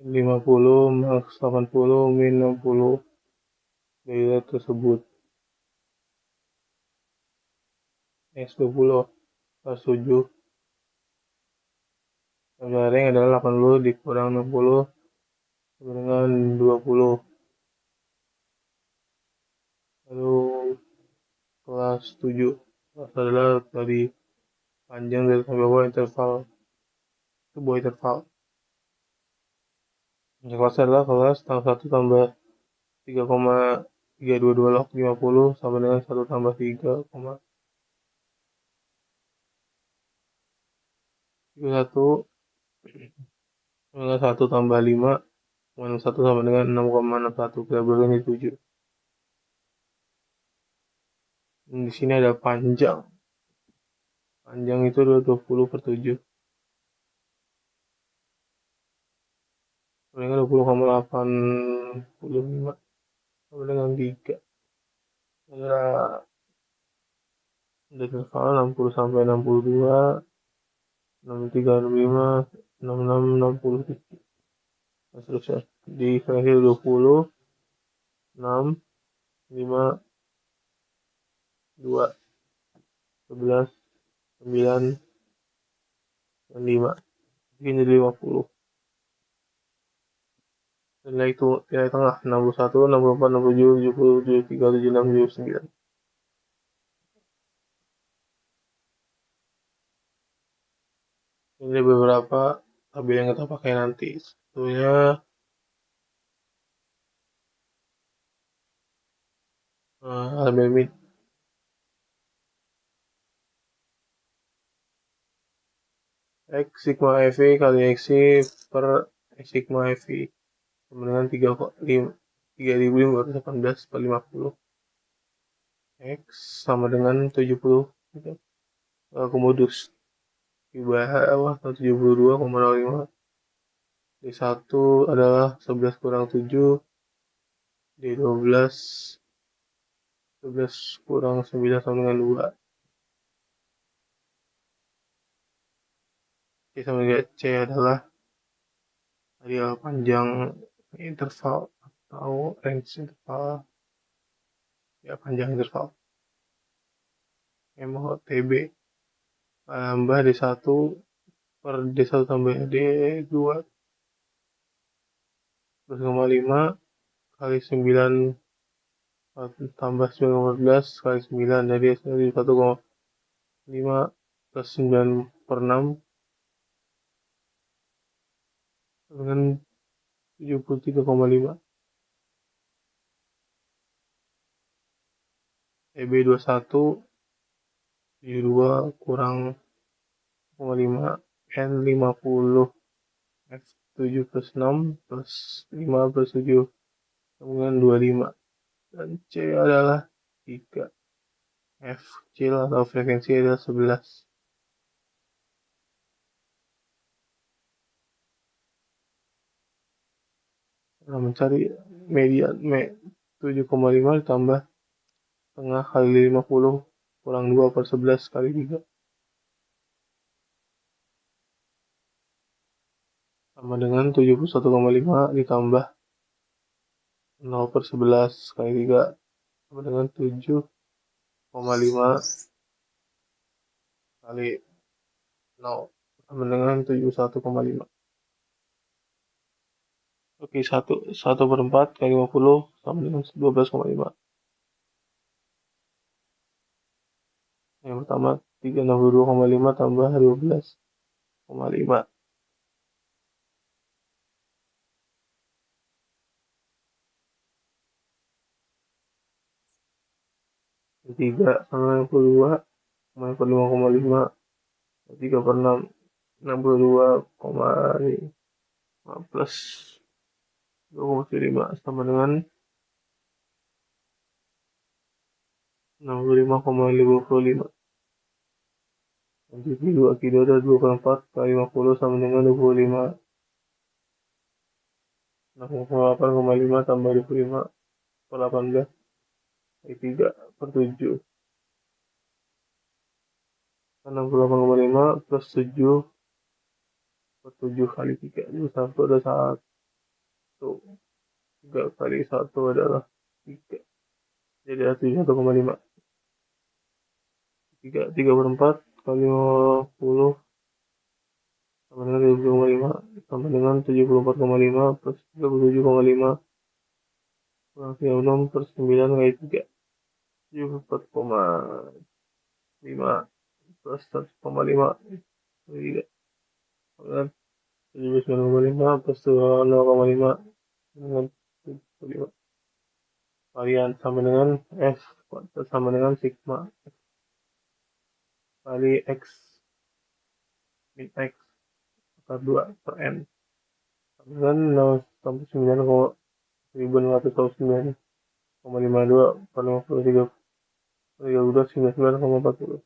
50 max 80 min 60 dari tersebut. X20 plus 7 yang adalah 80 dikurang 60 sama dengan 20. Lalu kelas 7 kelas adalah dari panjang dari sampai bawah interval, itu buah interval. Yang kelas adalah kelas 1 tambah 3,322 log 50 sama dengan 1 tambah 3,31 dengan 1 tambah 5 dengan 1 sama dengan 6,61. Kita berikan di 7. Di sini ada panjang. Panjang itu adalah 20 per 7. Dengan 20,85 sama dengan 3. Adalah interval 60 sampai 62, 63, 65, 66, 60. Dan seterusnya. Di versi 20, 6, 5, 2, 11, 9, dan 5. Ini jadi 50. Nilai itu nilai tengah 61, 64, 67, 70, 73, 76, 79. Ini beberapa tabel yang kita pakai nanti. Tentunya tabel mid. X sigma FV kali XC per X sigma FV sama dengan 3.518 per 50. X sama dengan 70 gitu. Komodus di bawah 72,05. D1 adalah 11 kurang 7, D12 11 kurang 9 sama dengan 2. C sama dengan C adalah area panjang interval atau range interval, ya panjang interval. MOTB tambah D1 per D1 tambah D2 plus 5 kali 9 tambah 9,14 kali 9 jadi 1,5 plus 9 per 6 dengan 73,5. EB21 72 kurang 0,5 N50 F7 plus 6 plus 5 plus 7 dengan 25. Dan C adalah 3. F kecil atau frekuensi adalah 11. Nah, mencari median 7,5 ditambah tengah kali 50 kurang 2 per 11 kali 3 sama dengan 71,5 ditambah 0 per 11 kali 3 sama dengan 7,5 kali 0 sama dengan 71,5. Oke, 1 per 4 kali 50 sama dengan 12,5. Yang pertama 362,5 tambah 12,5. 3 sama 62 sama per 5,5 3 per 6 62,5 plus 2,5 sama dengan 65,55. Jadi 2 kilo ada 2 per 4 kali 50 sama dengan 25. 68,5 tambah 25 per 18 kali 3 per 7. 68,5 plus 7 per 7 kali 3. Jadi 1 ada 1. 3 kali 1 adalah 3, jadi hasilnya 1,5. 3/4 kali 50 sama dengan 20,5 sama dengan 74,5 plus 37,5 kurang 36 per 9 kali 3, 74,5 plus 1,5 kali 3 sama dengan 79,5 plus 0,5 dengan 75. Varian sama dengan S sama dengan sigma kali X min X akar 2 per N sama dengan 0,9,1629,52 per 53 32 99,40.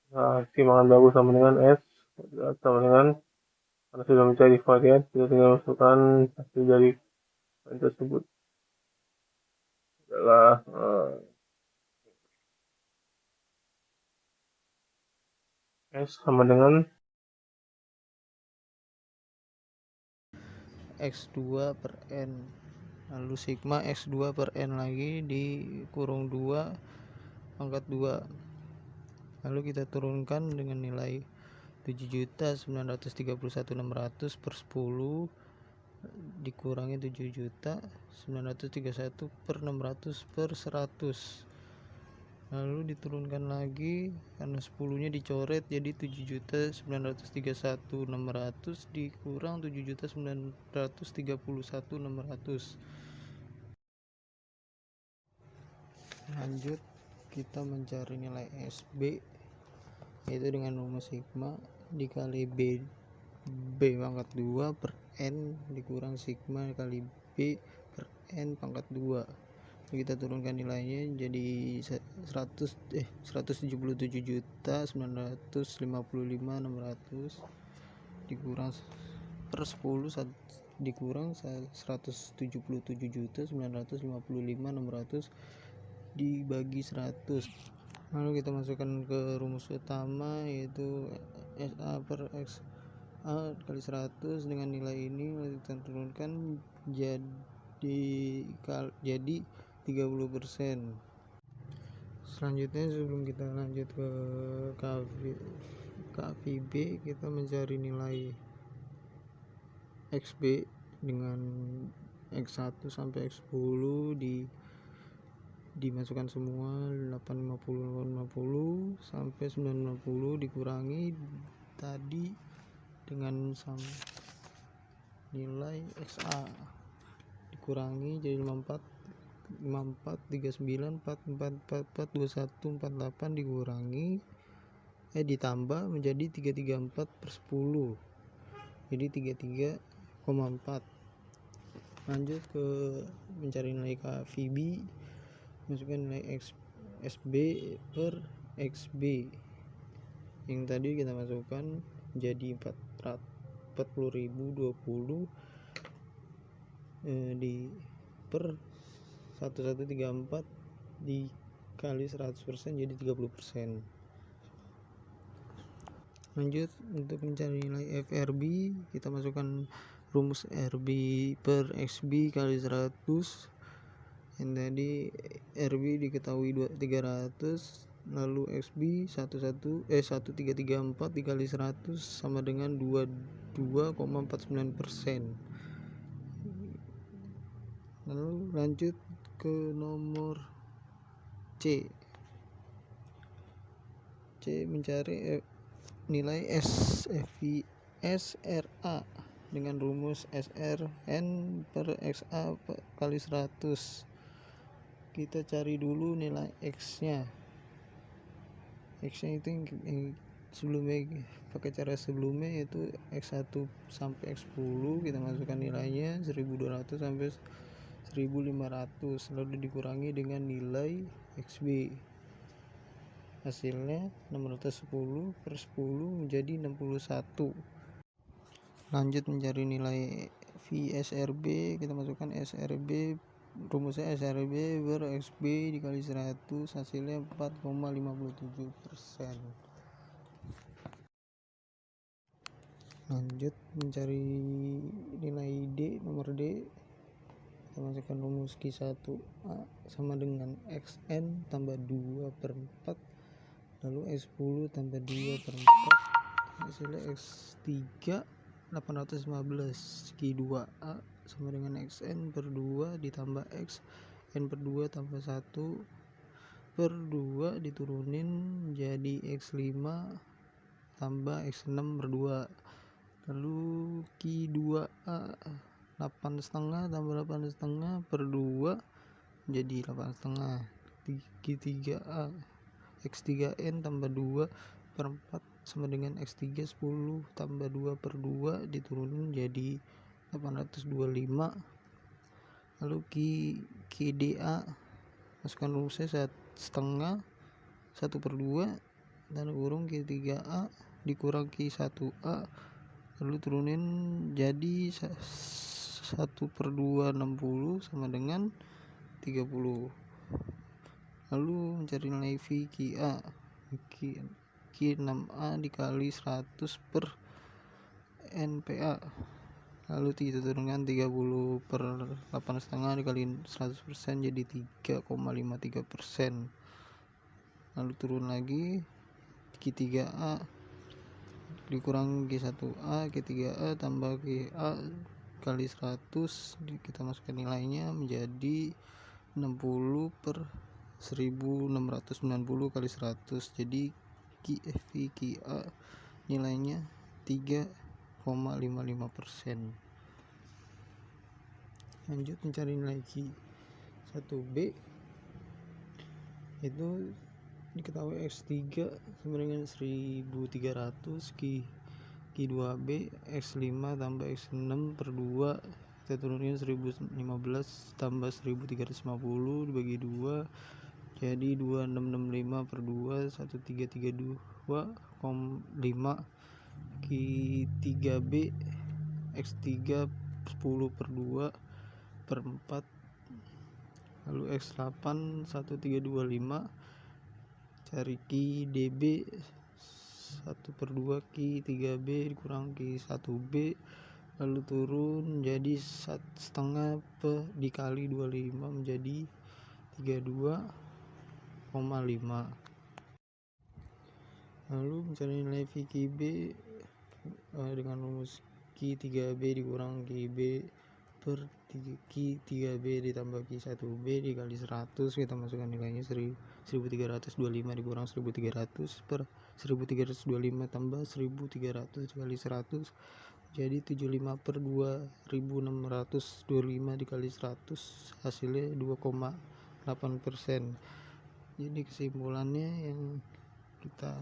Nah, simangan bagus sama dengan S sama dengan, karena sudah mencari varian, kita tinggal masukkan hasil dari varian tersebut adalah S sama dengan X2 per N, lalu sigma X2 per N lagi dikurung 2 pangkat 2, lalu kita turunkan dengan nilai 7.931.600 per 10 dikurangi 7.931 per 600 per 100, lalu diturunkan lagi karena 10 nya dicoret jadi 7.931.600 dikurang 7.931.600. Lanjut kita mencari nilai SB, yaitu dengan rumus sigma dikali B pangkat 2 per N dikurang sigma kali B per N pangkat 2. Kita turunkan nilainya jadi 177.955.600 dikurang per 10 dikurang 177.955.600 dibagi 100. Lalu kita masukkan ke rumus utama, yaitu SA per XA kali 100 dengan nilai ini kita turunkan jadi 30%. Selanjutnya sebelum kita lanjut ke KVB, kita mencari nilai XB dengan X1 sampai X10 dimasukkan semua 850 sampai 950 dikurangi tadi dengan nilai XA dikurangi jadi 54 39 44 44 21 48 dikurangi ditambah menjadi 334 per 10 jadi 33,4. Lanjut ke mencari nilai KVB, masukkan nilai SB per XB yang tadi kita masukkan jadi 40.020 di per 1134 dikali 100% jadi 30%. Lanjut untuk mencari nilai FRB, kita masukkan rumus RB per XB kali 100 yang tadi RB diketahui 300, lalu XB 1334 dikali 100 sama dengan 22,49%. Lalu lanjut ke nomor C mencari nilai SRA dengan rumus SRN per XA kali 100. Kita cari dulu nilai X nya itu sebelumnya pakai cara sebelumnya, yaitu X1 sampai X10 kita masukkan nilainya 1200 sampai 1500 lalu dikurangi dengan nilai XB, hasilnya 610 per 10 menjadi 61. Lanjut mencari nilai VSRB, kita masukkan SRB, rumusnya SRB per XB dikali 100 hasilnya 4,57%. Lanjut mencari nilai D, nomor D. Kita masukkan rumus Q1A sama dengan XN tambah 2 per 4, lalu X10 tambah 2 per 4, hasilnya X3 815. Q2A sama dengan XN per 2 ditambah XN per 2 tambah 1 per 2 diturunin jadi X5 tambah X6 per 2. Lalu Q2A 8,5 tambah 8,5 per 2 jadi 8,5. Q3A X3N tambah 2 per 4 sama dengan X3 10 tambah 2 per 2 diturunin jadi 825. Lalu QDA masukkan rumusnya 1,5 1 per 2 dan kurung Q3A dikurang Q1A, lalu turunin jadi 1 per 2 60 sama dengan 30. Lalu mencari nilai V QA Q6A dikali 100 per NPA, lalu kita turunkan 30 per 8,5 dikali 100% jadi 3,53%. Lalu turun lagi Q3A dikurang Q1A, Q3A tambah QA kali 100, kita masukkan nilainya menjadi 60 per 1690 kali 100, jadi QA nilainya 3,55%. Lanjut mencari nilai Q1B, itu diketahui X3 sama dengan 1300, Q2B X5 tambah X6 per 2, kita turunin 1015 tambah 1350 dibagi 2 jadi 2665 per 2 1332,5. Q3B X3 10 per 2 per 4, lalu X8 1325. Cari QDB 1 per 2 Q3B dikurang Q1B, lalu turun jadi 1,5 dikali 25 menjadi 32,5. Lalu mencari nilai VQB dengan rumus Q3B dikurang QB per Q3B ditambah Q1B dikali 100, kita masukkan nilainya 1325 dikurang 1300 per 1325 tambah 1300 dikali 100 jadi 75 per 2625 dikali 100, hasilnya 2,8%. Jadi kesimpulannya yang kita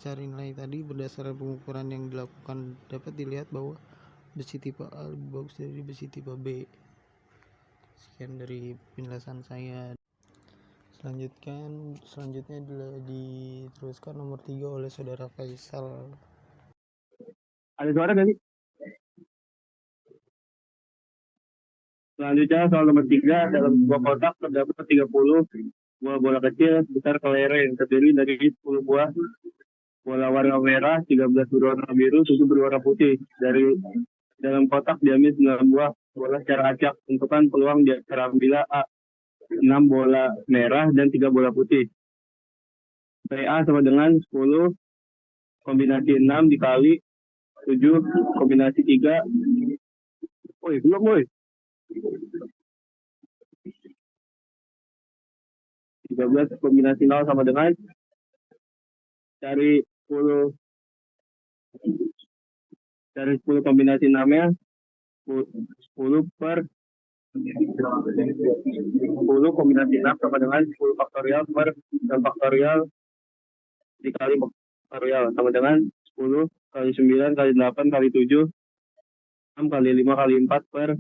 cari nilai tadi berdasarkan pengukuran yang dilakukan dapat dilihat bahwa besi tipe A lebih bagus dari besi tipe B. Sekian dari penjelasan saya. Selanjutnya diteruskan nomor 3 oleh saudara Faisal. Ada suara nggak sih? Selanjutnya soal nomor 3, dalam sebuah kotak terdapat 30 buah bola kecil sebesar kelereng terdiri dari 10 buah bola warna merah, 13 berwarna biru, 7 berwarna putih. Dari dalam kotak diambil 9 buah bola secara acak. Tentukan peluang di terambil A 6 bola merah dan 3 bola putih. PA sama dengan 10 kombinasi 6 dikali 7 kombinasi 3. Belum 13 kombinasi 0 sama dengan cari 10 kombinasi 6-nya 10 per 10 kombinasi 6 sama dengan 10 faktorial per 6 faktorial dikali faktorial sama dengan 10 kali 9 kali 8 kali 7 6 kali 5 kali 4 per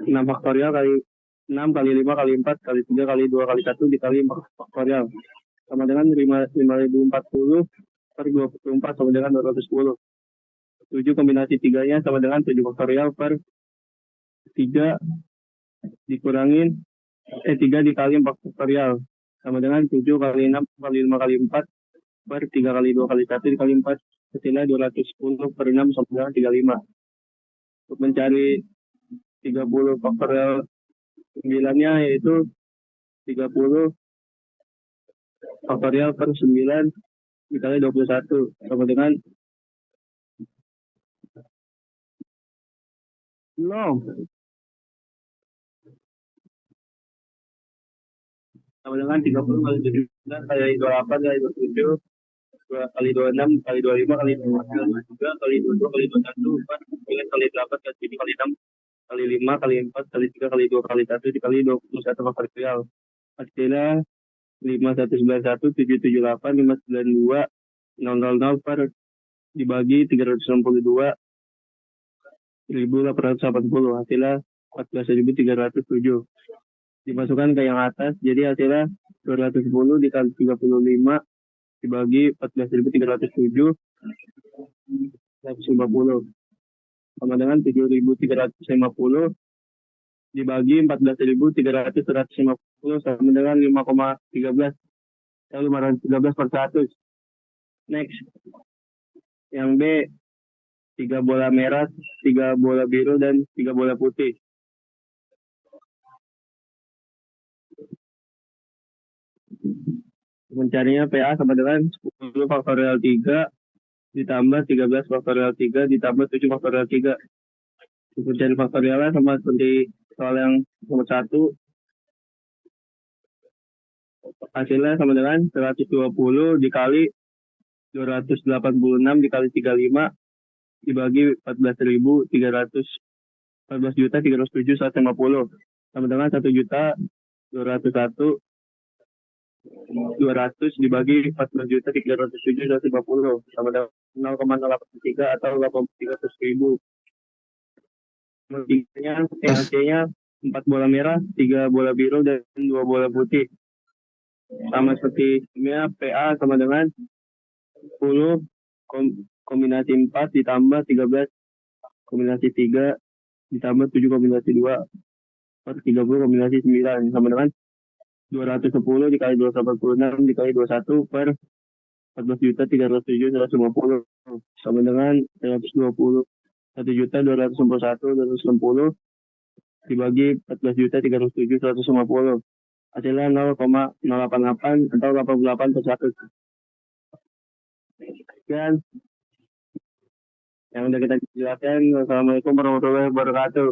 6 faktorial kali 6 kali 5 kali 4 kali 3 kali 2 kali 1 dikali 4 faktorial sama dengan 5040 per 24 sama dengan 210. 7 kombinasi 3-nya sama dengan 7 faktorial per 3 dikurangin 3 dikali 4 faktorial sama dengan 7 kali 6 kali 5 kali 4 per 3 kali 2 kali 1 dikali 4 hasilnya 210 per 6 sama dengan 35. Untuk mencari 30 faktorial 9-nya yaitu 30 faktorial per 9 dikali 21 sama dengan 0 sama dengan 30 kali 79 kali 28 kali 27 kali 26 kali 25 kali 23 kali 22 kali 21 kali 8 kali 7 kali 6 kali 5 kali 4 kali 3 kali 2 kali 1 dikali 21 faktorial. Hasilnya 5191 778 592 000 per dibagi 362.880 hasilnya 14.307. Dimasukkan ke yang atas, jadi hasilnya 210 dikali 35 dibagi 14.307 150 sama dengan 7.350 dibagi 14.350 sama dengan 5,13 atau 513 per 100. Next, yang B 3 bola merah, 3 bola biru, dan 3 bola putih. Mencarinya PA sama dengan 10 faktorial 3 ditambah 13 faktorial 3 ditambah 7 faktorial 3. Mencari faktorialnya sama seperti soal yang nomor 1. Hasilnya sama dengan 120 dikali 286 dikali 35 dibagi 14.307 sama dengan 1.201 200 dibagi 14.307 sama dengan 0,083 atau 83 per 1000. hasilnya 4 bola merah, 3 bola biru, dan 2 bola putih. Sama seperti sebelumnya, PA sama dengan 10 kombinasi 4 ditambah 13 kombinasi 3 ditambah 7 kombinasi 2 per 30 kombinasi 9 sama dengan 210 dikali 286 dikali 21 per 14.307.150 sama dengan 120 1.261.260 dibagi 14.307.150 hasilnya 0,088 atau 88 per 100. Sekian yang udah kita jelaskan. Wassalamualaikum warahmatullahi wabarakatuh.